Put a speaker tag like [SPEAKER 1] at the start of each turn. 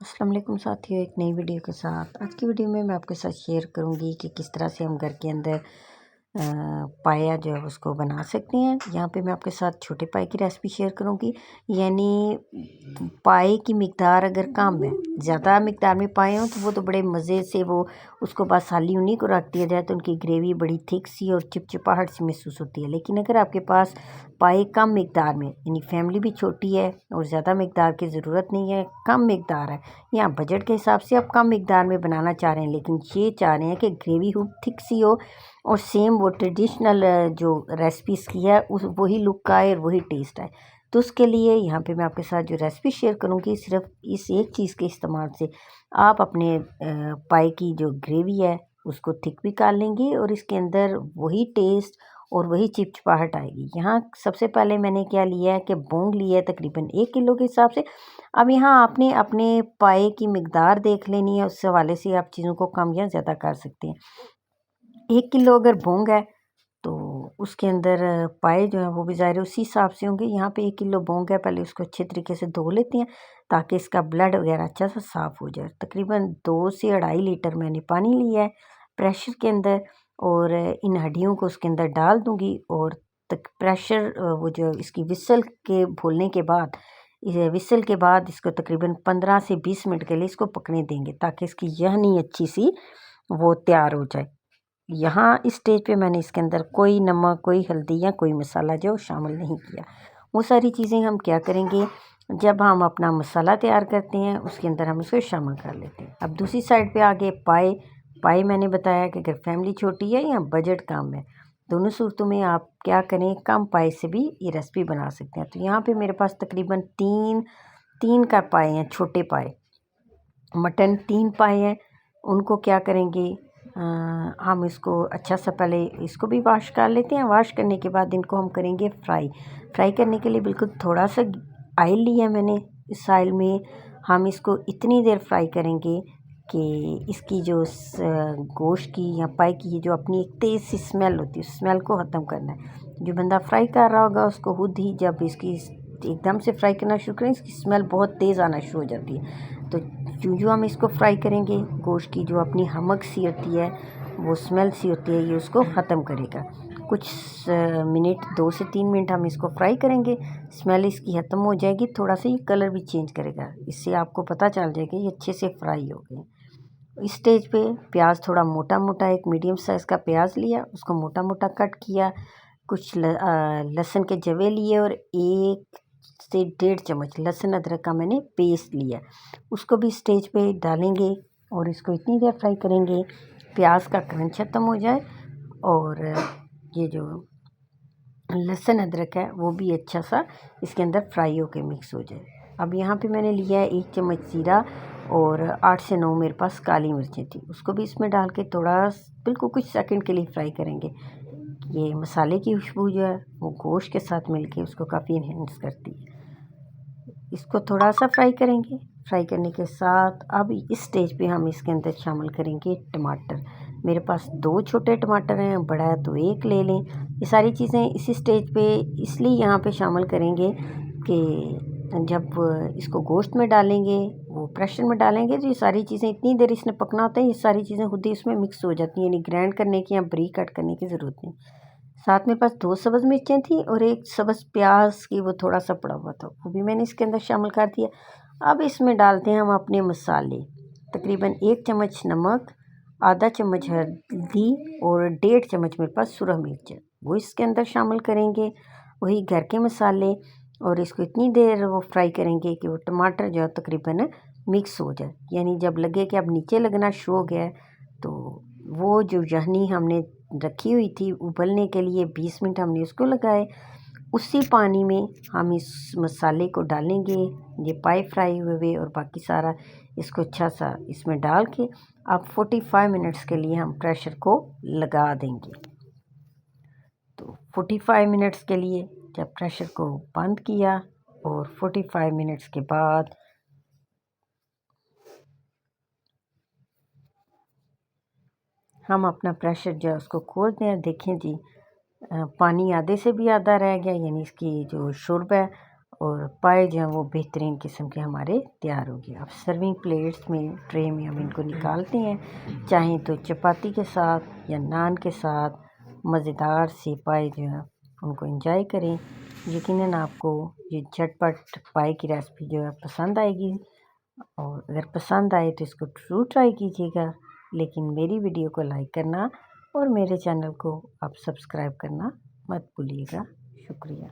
[SPEAKER 1] अस्सलाम वालेकुम साथियों, एक नई वीडियो के साथ। आज की वीडियो में मैं आपके साथ शेयर करूंगी कि किस तरह से हम घर के अंदर पाया जो है उसको बना सकते हैं। यहाँ पे मैं आपके साथ छोटे पाए की रेसिपी शेयर करूंगी। यानी पाए की मिकदार अगर कम है, ज़्यादा मिकदार में पाए हों तो वो तो बड़े मज़े से वो उसको बस साली उन्हीं को रख दिया जाए तो उनकी ग्रेवी बड़ी थिक सी और चिपचिपाहट सी महसूस होती है। लेकिन अगर आपके पास पाए कम मिकदार में, यानी फैमिली भी छोटी है और ज़्यादा मिकदार की ज़रूरत नहीं है, कम मिकदार है, या बजट के हिसाब से आप कम मिकदार में बनाना चाह रहे हैं लेकिन ये चाह रहे हैं कि ग्रेवी खूब थिक सी हो और सेम वो ट्रेडिशनल जो रेसिपीज़ की है उस वही लुक आए और वही टेस्ट आए, तो उसके लिए यहाँ पे मैं आपके साथ जो रेसिपी शेयर करूँगी सिर्फ इस एक चीज़ के इस्तेमाल से आप अपने पाए की जो ग्रेवी है उसको थिक भी कर लेंगे और इसके अंदर वही टेस्ट और वही चिपचिपाहट आएगी। यहाँ सबसे पहले मैंने क्या लिया है कि बोंग लिया है तकरीबन 1 किलो के हिसाब से। अब यहाँ आपने अपने पाए की मिकदार देख लेनी है, उस हवाले से आप चीज़ों को कम या ज़्यादा कर सकते हैं। 1 किलो अगर बोंग है तो उसके अंदर पाए जो हैं वो भी ज़ाहिर उसी हिसाब से होंगे। यहाँ पे 1 किलो बोंग है, पहले उसको अच्छे तरीके से धो लेते हैं ताकि इसका ब्लड वगैरह अच्छा सा साफ़ हो जाए। तकरीबन 2 से 2.5 लीटर मैंने पानी लिया है प्रेशर के अंदर और इन हड्डियों को उसके अंदर डाल दूँगी और तक प्रेशर वो जो इसकी विसल के भूनने के बाद विसल के बाद इसको तकरीबन 15 से 20 मिनट के लिए इसको पकने देंगे ताकि इसकी यखनी अच्छी सी वो तैयार हो जाए। यहाँ इस स्टेज पे मैंने इसके अंदर कोई नमक, कोई हल्दी या कोई मसाला जो शामिल नहीं किया। वो सारी चीज़ें हम क्या करेंगे, जब हम अपना मसाला तैयार करते हैं उसके अंदर हम इसको शामिल कर लेते हैं। अब दूसरी साइड पे आगे पाए मैंने बताया कि अगर फैमिली छोटी है या बजट कम है, दोनों सूरतों में आप क्या करें, कम पाए से भी ये रेसिपी बना सकते हैं। तो यहाँ पे मेरे पास तकरीबन 3 कप पाए हैं, छोटे पाए। मटन 3 पाए हैं, उनको क्या करेंगे, हम इसको अच्छा सा पहले इसको भी वॉश कर लेते हैं। वॉश करने के बाद इनको हम करेंगे फ्राई करने के लिए बिल्कुल थोड़ा सा ऑयल लिया मैंने। इस ऑयल में हम इसको इतनी देर फ्राई करेंगे कि इसकी जो गोश्त की या पाई की जो अपनी एक तेज़ सी स्मेल होती है, उस स्मेल को ख़त्म करना है। जो बंदा फ्राई कर रहा होगा उसको खुद ही जब इसकी एकदम से फ्राई करना शुरू करें इसकी स्मेल बहुत तेज़ आना शुरू हो जाती है। तो जो हम इसको फ्राई करेंगे, गोश्त की जो अपनी हमक सी होती है, वो स्मेल सी होती है, ये उसको ख़त्म करेगा। कुछ मिनट 2 से 3 मिनट हम इसको फ्राई करेंगे, स्मेल इसकी ख़त्म हो जाएगी, थोड़ा सा ये कलर भी चेंज करेगा, इससे आपको पता चल जाएगा ये अच्छे से फ्राई हो गए। इस स्टेज पे प्याज थोड़ा मोटा मोटा, एक मीडियम साइज़ का प्याज लिया, उसको मोटा मोटा कट किया। कुछ लहसुन के जवे लिए और 1 से 1.5 चम्मच लहसुन अदरक का मैंने पेस्ट लिया, उसको भी स्टेज पे डालेंगे और इसको इतनी देर फ्राई करेंगे प्याज का क्रंच ख़त्म हो जाए और ये जो लहसुन अदरक है वो भी अच्छा सा इसके अंदर फ्राई होके मिक्स हो जाए। अब यहाँ पे मैंने लिया है 1 चम्मच जीरा और 8 से 9 मेरे पास काली मिर्चें थी, उसको भी इसमें डाल के थोड़ा बिल्कुल कुछ सेकंड के लिए फ्राई करेंगे। ये मसाले की खुशबू जो है वो गोश्त के साथ मिलके उसको काफ़ी इन्हेंस करती है। इसको थोड़ा सा फ्राई करेंगे। फ्राई करने के साथ अब इस स्टेज पे हम इसके अंदर शामिल करेंगे टमाटर। मेरे पास 2 छोटे टमाटर हैं, बड़ा है तो 1 ले लें। ये सारी चीज़ें इसी स्टेज पे इसलिए यहाँ पे शामिल करेंगे कि जब इसको गोश्त में डालेंगे, वो प्रेशर में डालेंगे तो ये सारी चीज़ें इतनी देर इसने पकना होता है, ये सारी चीज़ें खुद ही उसमें मिक्स हो जाती हैं, यानी ग्राइंड करने की या बारीक कट करने की ज़रूरत नहीं। साथ में पास 2 सब्ज़ मिर्चें थी और 1 सब्ज़ प्याज की वो थोड़ा सा पड़ा हुआ था, वो भी मैंने इसके अंदर शामिल कर दिया। अब इसमें डालते हैं हम अपने मसाले, तकरीबन 1 चम्मच नमक, आधा चम्मच हल्दी और 1.5 चम्मच मेरे पास सुरख मिर्च है, वो इसके अंदर शामिल करेंगे, वही घर के मसाले। और इसको इतनी देर वो फ्राई करेंगे कि वो टमाटर जो है तकरीबन मिक्स हो जाए, यानी जब लगे कि अब नीचे लगना शुरू हो गया है तो वो जो यखनी हमने रखी हुई थी उबलने के लिए 20 मिनट हमने उसको लगाए, उसी पानी में हम इस मसाले को डालेंगे, ये पाए फ्राई हुए और बाकी सारा इसको अच्छा सा इसमें डाल के अब 45 मिनट्स के लिए हम प्रेशर को लगा देंगे। तो 45 मिनट्स के लिए जब प्रेशर को बंद किया और 45 मिनट्स के बाद हम अपना प्रेशर जो है उसको खोलते हैं। देखें जी, पानी आधे से भी आधा रह गया, यानी इसकी जो शुरब है और पाए जो हैं वो बेहतरीन किस्म के हमारे तैयार हो गए। अब सर्विंग प्लेट्स में, ट्रे में हम इनको निकालते हैं। चाहें तो चपाती के साथ या नान के साथ मज़ेदार से पाए जो हैं उनको एंजॉय करें। यकीनन आपको ये झटपट पाए की रेसिपी जो है पसंद आएगी, और अगर पसंद आए तो इसको ज़रूर ट्राई कीजिएगा। लेकिन मेरी वीडियो को लाइक करना और मेरे चैनल को आप सब्सक्राइब करना मत भूलिएगा। शुक्रिया।